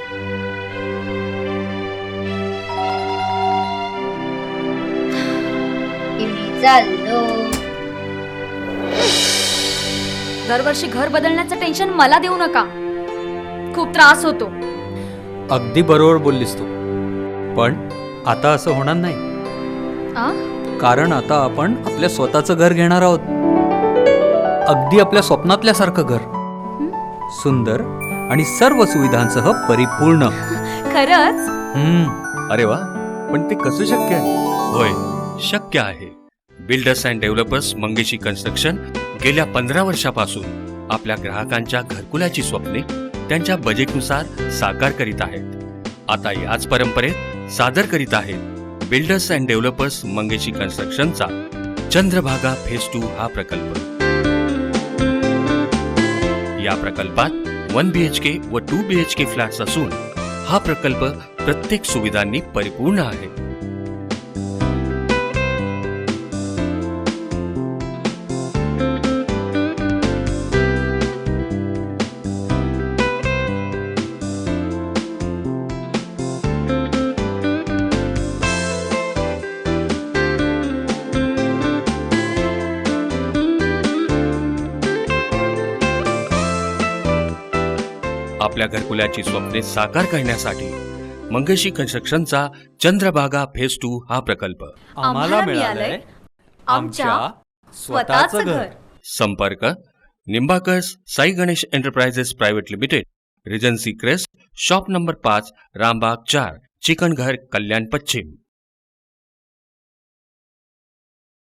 मी चाललो. दरवर्षी घर बदलण्याचं टेन्शन मला देऊ नका, खूप त्रास होतो. अगदी बरोबर बोललीस तू, पण आता असं होणार नाही. आ? कारण आता आपण आपल्या स्वतःचं घर घेणार आहोत. अगदी आपल्या स्वप्नातल्यासारखं घर, सुंदर आणि सर्व सुविधांसह परिपूर्ण. खरंच? अरे वा, पण ते कसं शक्य आहे? होय, शक्य आहे. Builders and developers Mangeshi construction गेल्या 15 वर्षापासून आपल्या ग्राहकांच्या घरकुलाची स्वप्ने त्यांच्या बजेटनुसार साकार करीत आहेत. आता याच परंपरेत सादर करीत आहेत बिल्डर्स अँड डेव्हलपर्स मंगेशी कन्स्ट्रक्शनचा चंद्रभागा फेज 2 हा प्रकल्प. या प्रकल्पात 1 BHK व 2 BHK फ्लॅट्स असून हा प्रकल्प प्रत्येक सुविधांनी परिपूर्ण आहे. आपल्या घरकुलाची स्वप्ने साकार करण्यासाठी मंगेशी कन्स्ट्रक्शनचा चंद्रभागा फेज 2 हा प्रकल्प. आम्हाला मिळालंय आमच्या स्वतःचं घर. संपर्क Nimbkars Sai Ganesh enterprises private limited, regency crest, shop number 5, Rambagh 4, Chikanghar, Kalyan पश्चिम.